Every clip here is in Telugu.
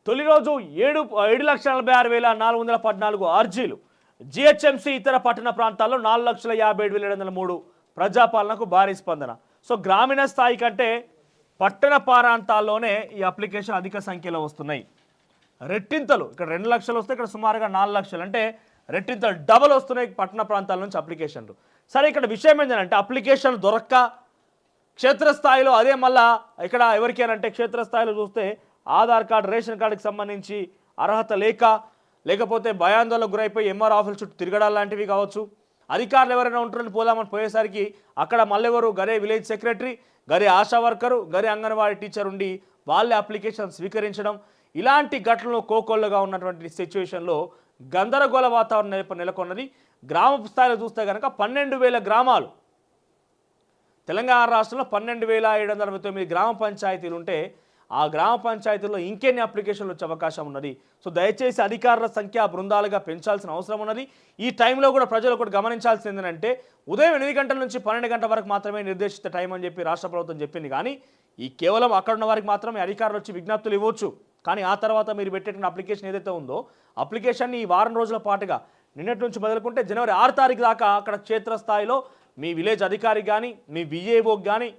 తొలి రోజు 7,46,414 అర్జీలు. జిహెచ్ఎంసీ ఇతర పట్టణ ప్రాంతాల్లో 4,57,703 ప్రజాపాలనకు భారీ స్పందన. సో గ్రామీణ స్థాయి కంటే పట్టణ ప్రాంతాల్లోనే ఈ అప్లికేషన్ అధిక సంఖ్యలో వస్తున్నాయి. రెట్టింతలు ఇక్కడ 2 లక్షలు వస్తే ఇక్కడ సుమారుగా 4 లక్షలు, అంటే రెట్టింతలు డబల్ వస్తున్నాయి పట్టణ ప్రాంతాల నుంచి అప్లికేషన్లు. సరే, ఇక్కడ విషయం ఏంటంటే అప్లికేషన్ దొరక్క క్షేత్రస్థాయిలో అదే మళ్ళా ఇక్కడ ఎవరికేనంటే క్షేత్రస్థాయిలో చూస్తే ఆధార్ కార్డు, రేషన్ కార్డుకి సంబంధించి అర్హత లేకపోతే భయాందోళనకు గురైపోయి ఎంఆర్ ఆఫీస్ చుట్టూ తిరగడాలు లాంటివి కావచ్చు. అధికారులు ఎవరైనా ఉంటారని పోదామని పోయేసరికి అక్కడ మళ్ళెవరు గరే విలేజ్ సెక్రటరీ, గరే ఆశా వర్కరు, గరే అంగన్వాడీ టీచర్ ఉండి వాళ్ళే అప్లికేషన్ స్వీకరించడం, ఇలాంటి ఘటనలు కోకొల్లుగా ఉన్నటువంటి సిచ్యువేషన్లో గందరగోళ వాతావరణం నెలకొన్నది. గ్రామ స్థాయిలో చూస్తే కనుక 12,000 గ్రామాలు, తెలంగాణ రాష్ట్రంలో 12,769 గ్రామ పంచాయతీలు ఉంటే ఆ గ్రామ పంచాయతీల్లో ఇంకెన్ని అప్లికేషన్లు వచ్చే అవకాశం ఉన్నది. సో దయచేసి అధికారుల సంఖ్య బృందాలుగా పెంచాల్సిన అవసరం ఉన్నది. ఈ టైంలో కూడా ప్రజలు ఒకటి గమనించాల్సింది ఏంటంటే ఉదయం 8 గంటల నుంచి 12 గంటల వరకు మాత్రమే నిర్దేశిత టైం అని చెప్పి రాష్ట్ర ప్రభుత్వం చెప్పింది. కానీ ఈ కేవలం అక్కడ ఉన్న వారికి మాత్రమే అధికారులు వచ్చి విజ్ఞప్తులు ఇవ్వచ్చు. కానీ ఆ తర్వాత మీరు పెట్టేటువంటి అప్లికేషన్ ఏదైతే ఉందో అప్లికేషన్ని ఈ వారం రోజుల పాటుగా నిన్నటి నుంచి మొదలుకుంటే జనవరి 6 తారీఖు దాకా అక్కడ క్షేత్రస్థాయిలో మీ విలేజ్ అధికారికి కానీ, మీ విఏఓకి కానీ,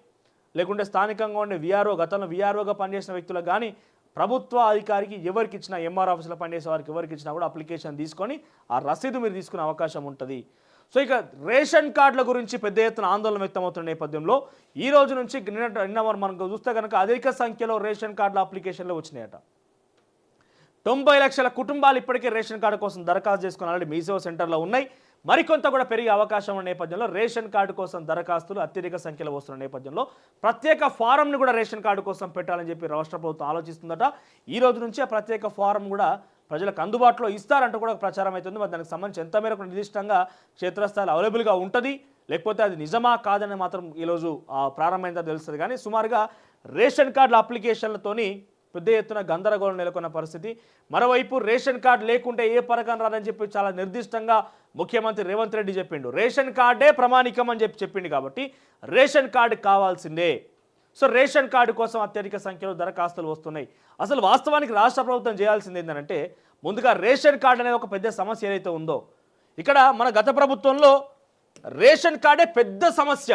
లేకుంటే స్థానికంగా ఉండే విఆర్ఓ, గతంలో విఆర్ఓగా పనిచేసిన వ్యక్తులకు కానీ, ప్రభుత్వ అధికారికి ఎవరికి ఇచ్చినా, ఎంఆర్ ఆఫీసులో పనిచేసే వారికి ఎవరికి ఇచ్చినా కూడా అప్లికేషన్ తీసుకొని ఆ రసీదు మీరు తీసుకునే అవకాశం ఉంటుంది. సో ఇక రేషన్ కార్డుల గురించి పెద్ద ఎత్తున ఆందోళన వ్యక్తమవుతున్న నేపథ్యంలో ఈ రోజు నుంచి నిన్న మనకు చూస్తే కనుక అధిక సంఖ్యలో రేషన్ కార్డుల అప్లికేషన్లు వచ్చినాయట. 90 లక్షల కుటుంబాలు ఇప్పటికే రేషన్ కార్డు కోసం దరఖాస్తు చేసుకుని ఆల్రెడీ మీ సేవ సెంటర్లో ఉన్నాయి. మరికొంత కూడా పెరిగే అవకాశం ఉన్న నేపథ్యంలో రేషన్ కార్డు కోసం దరఖాస్తులు అత్యధిక సంఖ్యలో వస్తున్న నేపథ్యంలో ప్రత్యేక ఫారంను కూడా రేషన్ కార్డు కోసం పెట్టాలని చెప్పి రాష్ట్ర ప్రభుత్వం ఆలోచిస్తుందట. ఈ రోజు నుంచి ఆ ప్రత్యేక ఫారం కూడా ప్రజలకు అందుబాటులో ఇస్తారంటూ కూడా ప్రచారం అవుతుంది. మరి దానికి సంబంధించి ఎంత మేరకు నిర్దిష్టంగా క్షేత్రస్థాయిలో అవైలబుల్గా ఉంటుంది, లేకపోతే అది నిజమా కాదని మాత్రం ఈరోజు ప్రారంభమైందో తెలుస్తుంది. కానీ సుమారుగా రేషన్ కార్డుల అప్లికేషన్లతోని పెద్ద ఎత్తున గందరగోళం నెలకొన్న పరిస్థితి. మరోవైపు రేషన్ కార్డు లేకుంటే ఏ పథకం రాదని చెప్పి చాలా నిర్దిష్టంగా ముఖ్యమంత్రి రేవంత్ రెడ్డి చెప్పిండు. రేషన్ కార్డే ప్రమాణికం అని చెప్పిండు కాబట్టి రేషన్ కార్డు కావాల్సిందే. సో రేషన్ కార్డు కోసం అత్యధిక సంఖ్యలో దరఖాస్తులు వస్తున్నాయి. అసలు వాస్తవానికి రాష్ట్ర ప్రభుత్వం చేయాల్సింది ఏంటంటే ముందుగా రేషన్ కార్డు అనేది ఒక పెద్ద సమస్య ఏదైతే ఉందో, ఇక్కడ మన గత ప్రభుత్వంలో రేషన్ కార్డే పెద్ద సమస్య.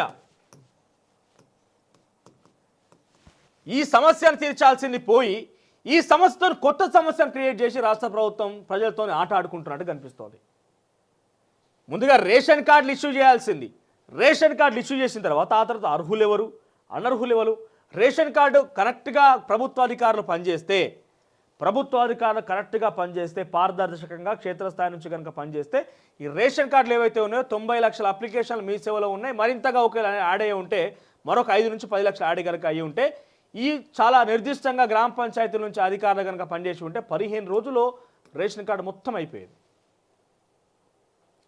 ఈ సమస్యను తీర్చాల్సింది పోయి ఈ సమస్యతో కొత్త సమస్యను క్రియేట్ చేసి రాష్ట్ర ప్రభుత్వం ప్రజలతో ఆట ఆడుకుంటున్నట్టు కనిపిస్తోంది. ముందుగా రేషన్ కార్డులు ఇష్యూ చేయాల్సింది. రేషన్ కార్డులు ఇష్యూ చేసిన తర్వాత ఆ తర్వాత అర్హులు ఎవరు, అనర్హులు ఎవరు, రేషన్ కార్డు కరెక్ట్గా ప్రభుత్వ అధికారులు కరెక్ట్గా పనిచేస్తే పారదర్శకంగా క్షేత్రస్థాయి నుంచి కనుక పనిచేస్తే ఈ రేషన్ కార్డులు ఏవైతే ఉన్నాయో 90 లక్షల అప్లికేషన్లు మీ సేవలో ఉన్నాయి. మరింతగా ఒకవేళ యాడ్ అయ్యి ఉంటే మరొక 5 నుంచి 10 లక్షలు యాడ్ కనుక అయ్యి ఉంటే ఈ చాలా నిర్దిష్టంగా గ్రామ పంచాయతీల నుంచి అధికారులు కనుక పనిచేసి ఉంటే 15 రోజుల్లో రేషన్ కార్డు మొత్తం అయిపోయేది.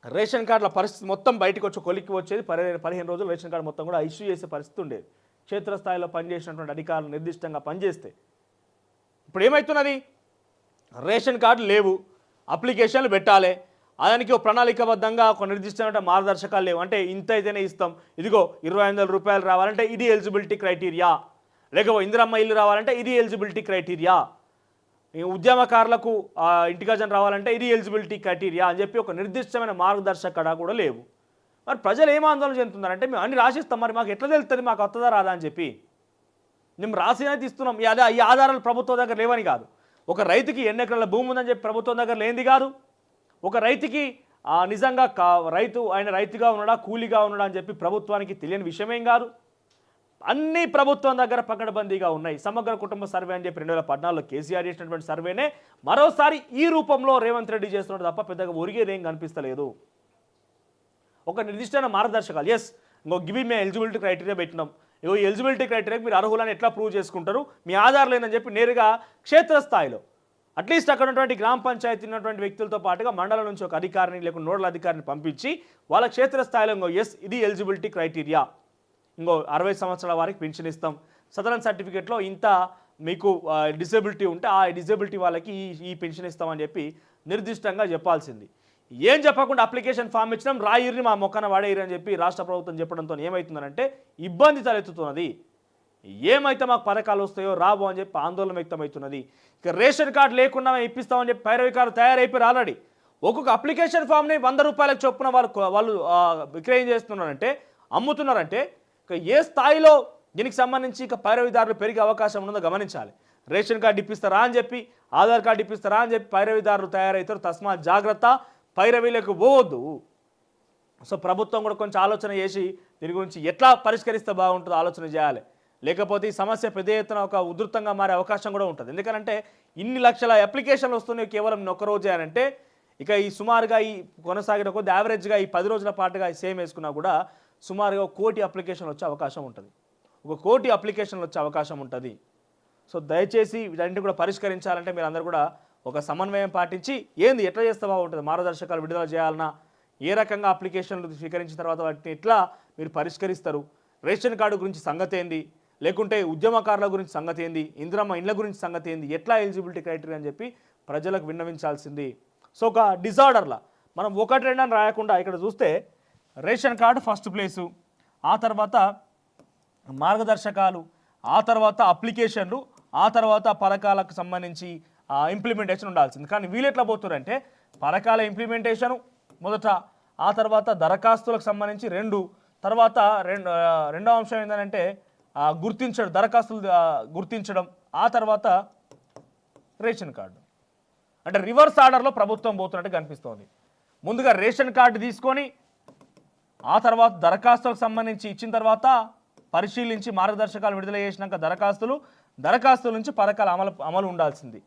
రేషన్ కార్డుల పరిస్థితి మొత్తం బయటకు వచ్చి కొలిక్కి వచ్చేది. 15 రోజులు రేషన్ కార్డు మొత్తం కూడా ఇష్యూ చేసే పరిస్థితి ఉండేది క్షేత్రస్థాయిలో పనిచేసినటువంటి అధికారులు నిర్దిష్టంగా పనిచేస్తే. ఇప్పుడు ఏమవుతున్నది, రేషన్ కార్డు లేవు, అప్లికేషన్లు పెట్టాలి, దానికి ఒక ప్రణాళికాబద్ధంగా ఒక నిర్దిష్టమైన మార్గదర్శకాలు లేవు. అంటే ఇంత అయితేనే ఇస్తాం, ఇదిగో 25,000 రూపాయలు రావాలంటే ఇది ఎలిజిబిలిటీ క్రైటీరియా, లేకపోతే ఇందిరమ్మ ఇల్లు రావాలంటే ఇది ఎలిజిబిలిటీ క్రైటీరియా, ఉద్యమకారులకు ఇంటిగజన్ రావాలంటే ఇది ఎలిజిబిలిటీ క్రైటీరియా అని చెప్పి ఒక నిర్దిష్టమైన మార్గదర్శకత కూడా లేవు. మరి ప్రజలు ఏం ఆందోళన చెందుతున్నారంటే మేము అన్ని రాసిస్తాం, మరి మాకు ఎట్లా తెలుస్తుంది మాకు వస్తుందా రాదా అని చెప్పి మేము రాసినది ఇస్తున్నాం. ఈ ఆధారాలు ప్రభుత్వం దగ్గర లేవని కాదు, ఒక రైతుకి ఎన్ని ఎకరాల భూమి ఉందని చెప్పి ప్రభుత్వం దగ్గర లేనిది కాదు, ఒక రైతుకి నిజంగా ఆయన రైతుగా ఉన్నాడా కూలీగా ఉన్నాడా అని చెప్పి ప్రభుత్వానికి తెలియని విషయమేం కాదు. అన్ని ప్రభుత్వం దగ్గర పకడ్బందీగా ఉన్నాయి. సమగ్ర కుటుంబ సర్వే అని చెప్పి 2014లో కేసీఆర్ చేసినటువంటి సర్వేనే మరోసారి ఈ రూపంలో రేవంత్ రెడ్డి చేస్తున్నాడు తప్ప పెద్దగా ఒరిగేది ఏం కనిపిస్తలేదు. ఒక నిర్దిష్టమైన మార్గదర్శకాలు, ఎస్ ఇంకో గివి మేము ఎలిజిబిలిటీ క్రైటీరియా పెట్టినాం, ఈ ఎలిజిబిలిటీ క్రైటీరియా మీరు అర్హులని ఎట్లా ప్రూవ్ చేసుకుంటారు, మీ ఆధార్ లేదని చెప్పి నేరుగా క్షేత్రస్థాయిలో అట్లీస్ట్ అక్కడ ఉన్నటువంటి గ్రామ పంచాయతీ ఉన్నటువంటి వ్యక్తులతో పాటుగా మండలం నుంచి ఒక అధికారిని లేకుంటే నోడల్ అధికారిని పంపించి వాళ్ళ క్షేత్రస్థాయిలో ఇంకో ఎస్ ఇది ఎలిజిబిలిటీ క్రైటీరియా, ఇంకో 60 సంవత్సరాల వారికి పెన్షన్ ఇస్తాం, సదరన్ సర్టిఫికేట్లో ఇంత మీకు డిసేబిలిటీ ఉంటే ఆ డిసేబిలిటీ వాళ్ళకి ఈ పెన్షన్ ఇస్తామని చెప్పి నిర్దిష్టంగా చెప్పాల్సింది. ఏం చెప్పకుండా అప్లికేషన్ ఫామ్ ఇచ్చినాం, రాయిర్ని మా మొక్కన వాడేయరు అని చెప్పి రాష్ట్ర ప్రభుత్వం చెప్పడంతో ఏమవుతుందంటే ఇబ్బంది తలెత్తుతున్నది. ఏమైతే మాకు పథకాలు వస్తాయో రాబో అని చెప్పి ఆందోళన వ్యక్తమవుతున్నది. ఇక రేషన్ కార్డు లేకుండా మేము ఇప్పిస్తామని చెప్పి పైరవికారులు తయారైపోయారు ఆల్రెడీ. ఒక్కొక్క అప్లికేషన్ ఫామ్ని 100 రూపాయలకు చొప్పున వాళ్ళు విక్రయం చేస్తున్నారంటే, అమ్ముతున్నారంటే ఇక ఏ స్థాయిలో దీనికి సంబంధించి ఇక పైరవిదారులు పెరిగే అవకాశం ఉన్నదో గమనించాలి. రేషన్ కార్డు ఇప్పిస్తారా అని చెప్పి, ఆధార్ కార్డు ఇప్పిస్తారా అని చెప్పి పైరవిదారులు తయారవుతారు. తస్మా జాగ్రత్త, పైరవీలకు పోవద్దు. సో ప్రభుత్వం కూడా కొంచెం ఆలోచన చేసి దీని గురించి ఎట్లా పరిష్కరిస్తే బాగుంటుందో ఆలోచన చేయాలి. లేకపోతే ఈ సమస్య పెద్ద ఎత్తున ఒక ఉధృతంగా మారే అవకాశం కూడా ఉంటుంది. ఎందుకంటే ఇన్ని లక్షల అప్లికేషన్లు వస్తున్నాయి కేవలం ఒక్క రోజే అని అంటే, ఇక ఈ సుమారుగా ఈ కొనసాగిన కొద్ది యావరేజ్గా ఈ 10 రోజుల పాటుగా సేమ్ వేసుకున్నా కూడా సుమారుగా 1 కోటి అప్లికేషన్లు వచ్చే అవకాశం ఉంటుంది. 1 కోటి అప్లికేషన్లు వచ్చే అవకాశం ఉంటుంది. సో దయచేసి వీటన్నింటినీ కూడా పరిష్కరించాలంటే మీరు అందరూ కూడా ఒక సమన్వయం పాటించి ఏంది ఎట్లా చేస్తే బాగుంటుంది, మార్గదర్శకాలు విడుదల చేయాలన్నా, ఏ రకంగా అప్లికేషన్లు స్వీకరించిన తర్వాత వాటిని ఎట్లా మీరు పరిష్కరిస్తారు, రేషన్ కార్డు గురించి సంగతి ఏంది, లేకుంటే ఉద్యమకారుల గురించి సంగతి ఏంది, ఇందిరమ్మ ఇండ్ల గురించి సంగతి ఏంది, ఎట్లా ఎలిజిబిలిటీ క్రైటీరియా అని చెప్పి ప్రజలకు విన్నవించాల్సింది. సో ఒక డిజార్డర్లా మనం 1-2 అని రాయకుండా ఇక్కడ చూస్తే రేషన్ కార్డు ఫస్ట్ ప్లేసు, ఆ తర్వాత మార్గదర్శకాలు, ఆ తర్వాత అప్లికేషన్లు, ఆ తర్వాత పథకాలకు సంబంధించి ఇంప్లిమెంటేషన్ ఉండాల్సింది. కానీ వీళ్ళు ఎట్లా పోతున్నారంటే పథకాల ఇంప్లిమెంటేషను మొదట, ఆ తర్వాత దరఖాస్తులకు సంబంధించి 2, తర్వాత రెండవ అంశం ఏంటంటే గుర్తించడం, దరఖాస్తులు గుర్తించడం, ఆ తర్వాత రేషన్ కార్డు. అంటే రివర్స్ ఆర్డర్లో ప్రభుత్వం పోతున్నట్టు కనిపిస్తోంది. ముందుగా రేషన్ కార్డు తీసుకొని ఆ తర్వాత దరఖాస్తులకు సంబంధించి ఇచ్చిన తర్వాత పరిశీలించి మార్గదర్శకాలు విడుదల చేసినాక దరఖాస్తుల నుంచి పథకాల అమలు ఉండాల్సింది.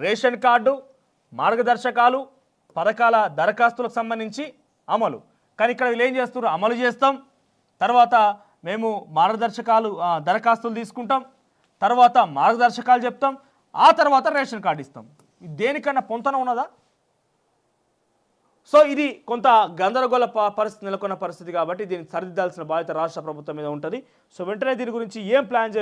రేషన్ కార్డు, మార్గదర్శకాలు, పథకాల దరఖాస్తులకు సంబంధించి అమలు. కానీ ఇక్కడ వీళ్ళు ఏం చేస్తున్నారు, అమలు చేస్తాం, తర్వాత మేము మార్గదర్శకాలు దరఖాస్తులు తీసుకుంటాం, తర్వాత మార్గదర్శకాలు చెప్తాం, ఆ తర్వాత రేషన్ కార్డు ఇస్తాం. దేనికన్నా పొంతన ఉన్నదా? సో ఇది కొంత గందరగోళ పరిస్థితి నెలకొన్న పరిస్థితి కాబట్టి దీన్ని సరిదిద్దాల్సిన బాధ్యత రాష్ట్ర ప్రభుత్వం మీద ఉంటుంది. సో వెంటనే దీని గురించి ఏం ప్లాన్